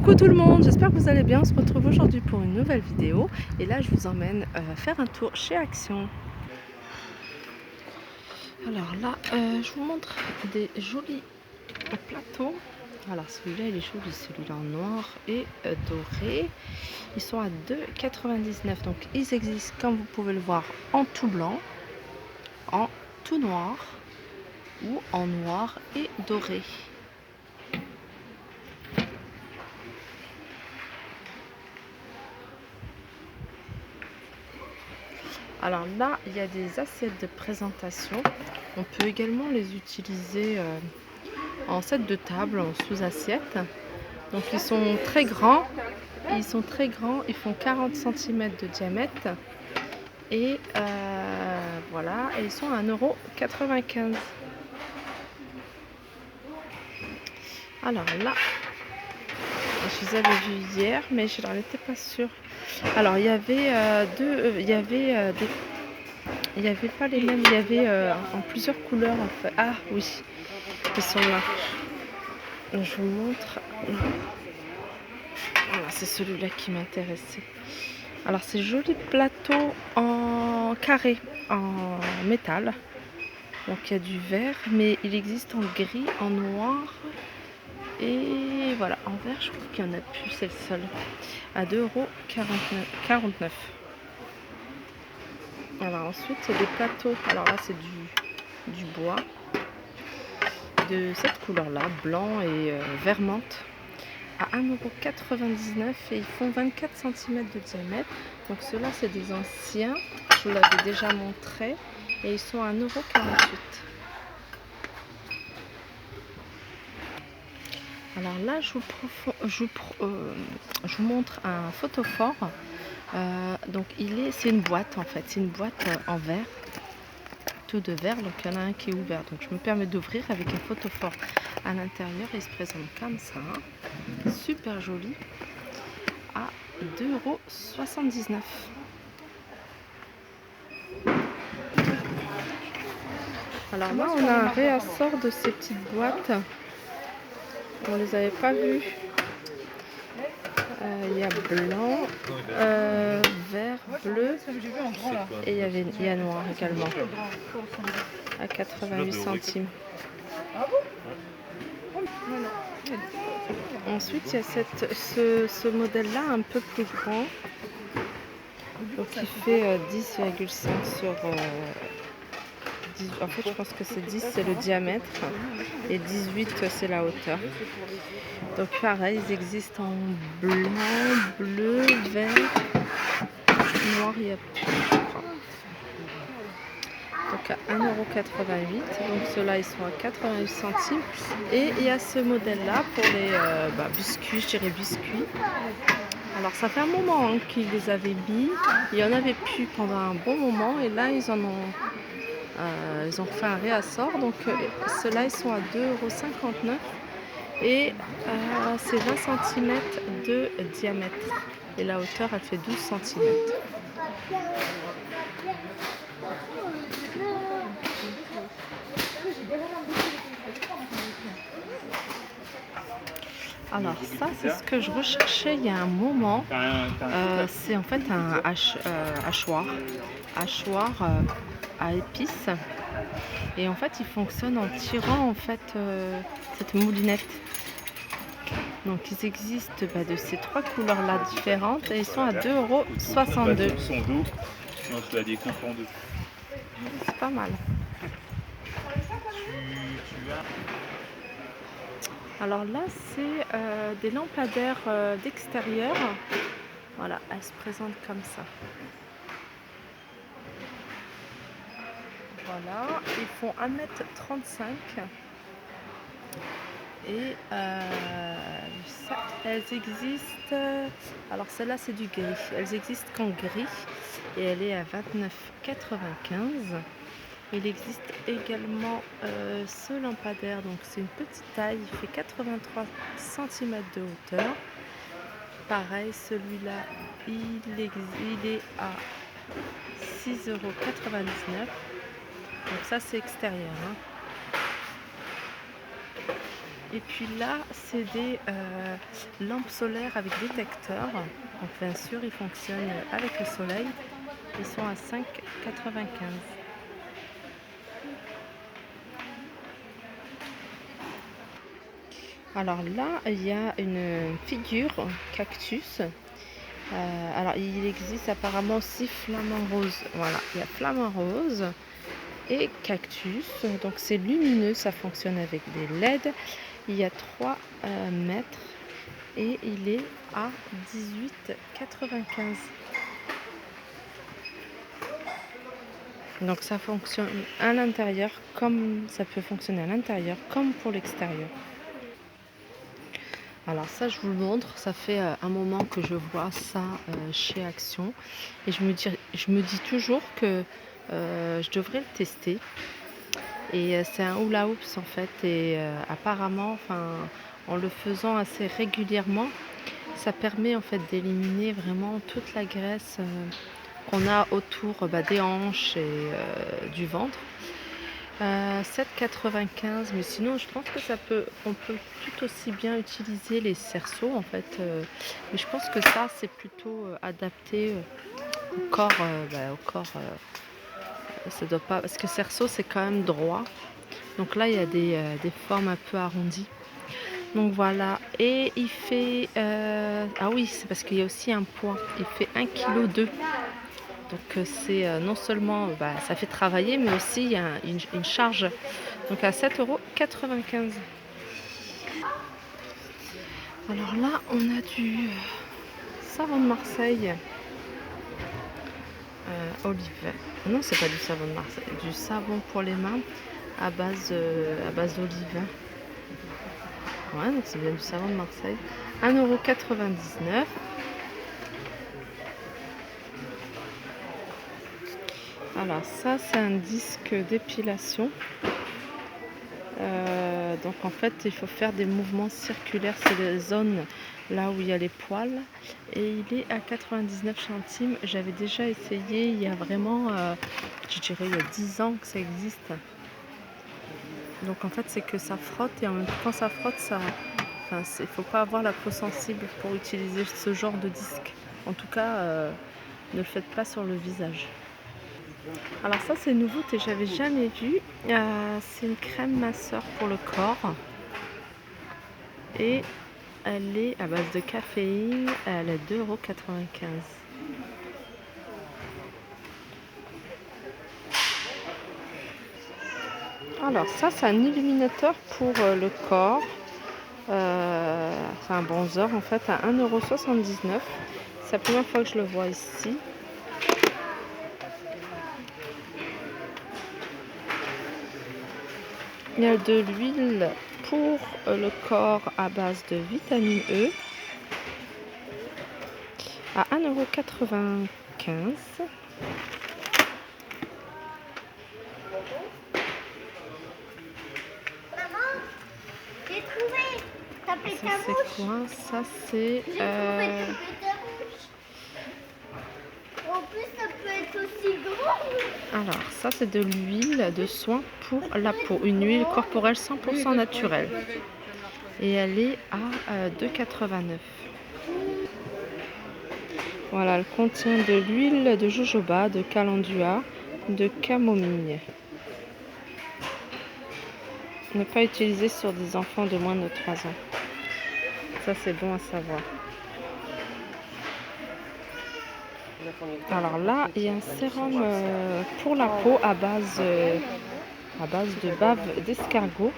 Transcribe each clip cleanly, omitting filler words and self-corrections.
Coucou tout le monde, j'espère que vous allez bien. On se retrouve aujourd'hui pour une nouvelle vidéo et là je vous emmène faire un tour chez Action. Alors là je vous montre des jolis plateaux. Alors celui-là il est joli, celui-là en noir et doré. Ils sont à 2,99 €. Donc ils existent, comme vous pouvez le voir, en tout blanc, en tout noir ou en noir et doré. Alors là, il y a des assiettes de présentation. On peut également les utiliser en set de table, en sous-assiette. Donc ils sont très grands. Ils font 40 cm de diamètre. Et voilà, et ils sont à 1,95 €. Alors là, je les avais vus hier, mais je n'en étais pas sûre. Alors il y avait il n'y avait pas les mêmes, il y avait en plusieurs couleurs en fait. Ah oui, ils sont là. Je vous montre. Voilà, c'est celui-là qui m'intéressait. Alors c'est joli plateau en carré, en métal. Donc il y a du vert, mais il existe en gris, en noir. Et voilà, en vert, je crois qu'il n'y en a plus, c'est le seul. À 2,49 €. Alors ensuite, c'est des plateaux. Alors là, c'est du bois de cette couleur-là, blanc et vert menthe, à 1,99 € et ils font 24 cm de diamètre. Donc ceux-là, c'est des anciens. Je vous l'avais déjà montré et ils sont à 1,48 €. Alors là, je vous montre un photophore. Donc c'est une boîte en fait, c'est une boîte en verre, tout de verre, donc il y en a un qui est ouvert. Donc je me permets d'ouvrir avec un photophore à l'intérieur. Il se présente comme ça, super joli, à 2,79 €. Alors là, on a un réassort de ces petites boîtes. On les avait pas vues. Il y a blanc, vert, bleu et il y a noir également à 88 centimes. Ensuite, il y a ce modèle-là un peu plus grand, donc il fait 10,5 sur... en fait, je pense que c'est 10, c'est le diamètre, et 18, c'est la hauteur. Donc pareil, ils existent en blanc, bleu, vert, noir, il y a plus, je crois. Donc à 1,88 €. Donc ceux-là, ils sont à 88 centimes. Et il y a ce modèle-là pour les biscuits, je dirais biscuits. Alors ça fait un moment qu'ils les avaient mis. Il n'y en avait plus pendant un bon moment. Et là, ils ont fait un réassort. Donc ceux-là, ils sont à 2,59 € et c'est 20 cm de diamètre. Et la hauteur, elle fait 12 cm. Alors ça, c'est ce que je recherchais il y a un moment. C'est en fait un hachoir à épices. Et en fait, il fonctionne en tirant en fait cette moulinette. Donc ils existent de ces trois couleurs-là différentes et ils sont à 2,62 €. C'est pas mal. Alors là, c'est des lampadaires d'extérieur. Voilà, elles se présentent comme ça. Voilà, ils font 1,35 m. Et elles existent. Alors celle-là, c'est du gris. Elles existent qu'en gris. Et elle est à 29,95 €. Il existe également ce lampadaire, donc c'est une petite taille, il fait 83 cm de hauteur. Pareil, celui-là, il est à 6,99 €. Donc ça, c'est extérieur. Et puis là, c'est des lampes solaires avec détecteur. Donc bien sûr, ils fonctionnent avec le soleil. Ils sont à 5,95. Alors là, il y a une figure cactus. Alors il existe apparemment aussi flamant rose. Voilà, il y a flamant rose et cactus. Donc c'est lumineux, ça fonctionne avec des LED. Il y a 3 mètres et il est à 18,95. Donc ça fonctionne à l'intérieur comme ça peut fonctionner à l'intérieur comme pour l'extérieur. Alors ça je vous le montre, ça fait un moment que je vois ça chez Action et je me dis toujours que je devrais le tester. Et c'est un hula hoops en fait et apparemment, enfin, en le faisant assez régulièrement, ça permet en fait d'éliminer vraiment toute la graisse qu'on a autour des hanches et du ventre. 7,95, mais sinon je pense que on peut tout aussi bien utiliser les cerceaux en fait, mais je pense que ça c'est plutôt adapté au corps, ça doit pas, parce que cerceau c'est quand même droit, donc là il y a des formes un peu arrondies. Donc voilà, et il fait, ah oui, c'est parce qu'il y a aussi un poids, il fait 1,2 kg. Donc c'est non seulement ça fait travailler, mais aussi il y a une charge. Donc à 7,95 €. Alors là, on a du savon de Marseille olive. Non, c'est pas du savon de Marseille, du savon pour les mains à base d'olive. Ouais, donc c'est bien du savon de Marseille. 1,99 €. Alors ça, c'est un disque d'épilation. Donc en fait, il faut faire des mouvements circulaires. C'est les zones là où il y a les poils. Et il est à 99 centimes. J'avais déjà essayé il y a vraiment, je dirais il y a 10 ans que ça existe. Donc en fait, c'est que ça frotte et en même temps, quand ça frotte, il ne faut pas avoir la peau sensible pour utiliser ce genre de disque. En tout cas, ne le faites pas sur le visage. Alors ça c'est une nouveauté, j'avais jamais vu. C'est une crème masseur pour le corps et elle est à base de caféine, elle est 2,95 €. Alors ça c'est un illuminateur pour le corps, c'est un bronzer en fait à 1,79 €. C'est la première fois que je le vois ici. Il y a de l'huile pour le corps à base de vitamine E à 1,95 €. Ça c'est quoi? Ça c'est En plus, ça peut être aussi grand. alors ça c'est de l'huile de soin pour la peau, une huile corporelle 100% naturelle et elle est à 2,89 €. Voilà, elle contient de l'huile de jojoba, de calendula, de camomille. Ne pas utiliser sur des enfants de moins de 3 ans. Ça c'est bon à savoir. Alors là, il y a un sérum pour la peau à base de bave d'escargot.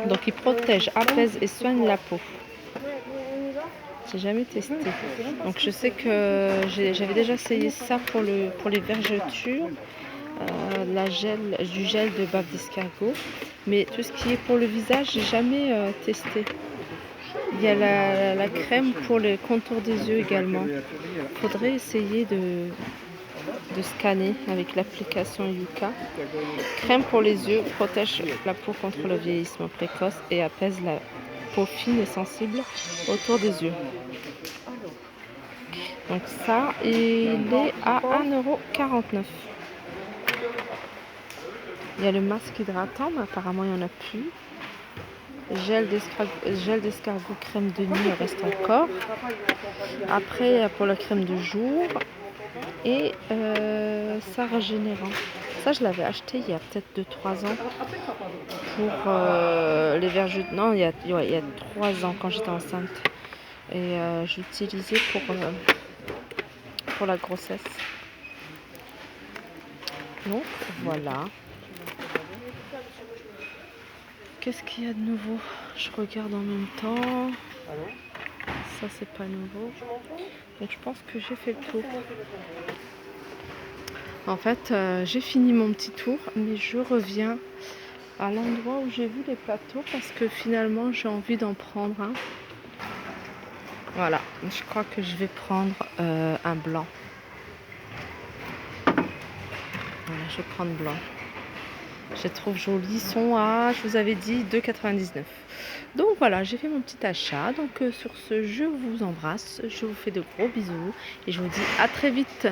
Donc il protège, apaise et soigne la peau. J'ai jamais testé. Donc je sais que j'avais déjà essayé ça pour les vergetures, du gel de bave d'escargot. Mais tout ce qui est pour le visage, j'ai jamais testé. Il y a la crème pour les contours des yeux également. Il faudrait essayer de scanner avec l'application Yuka. Crème pour les yeux, protège la peau contre le vieillissement précoce et apaise la peau fine et sensible autour des yeux. Donc ça, il est à 1,49 €. Il y a le masque hydratant, mais apparemment il n'y en a plus. gel d'escargot, crème de nuit, il reste encore. Après, pour la crème de jour et ça régénérant. Ça, je l'avais acheté il y a peut-être 2-3 ans pour les verges. Non, il y a 3 ans quand j'étais enceinte. Et j'utilisais pour la grossesse. Donc voilà. Qu'est-ce qu'il y a de nouveau? Je regarde en même temps. Ça, c'est pas nouveau. Donc je pense que j'ai fait le tour. En fait, j'ai fini mon petit tour, mais je reviens à l'endroit où j'ai vu les plateaux parce que finalement j'ai envie d'en prendre un. Voilà, je crois que je vais prendre un blanc. Voilà, je vais prendre blanc. Je les trouve jolis. Ils sont à, je vous avais dit, 2,99 €. Donc voilà, j'ai fait mon petit achat. Donc sur ce, je vous embrasse. Je vous fais de gros bisous. Et je vous dis à très vite.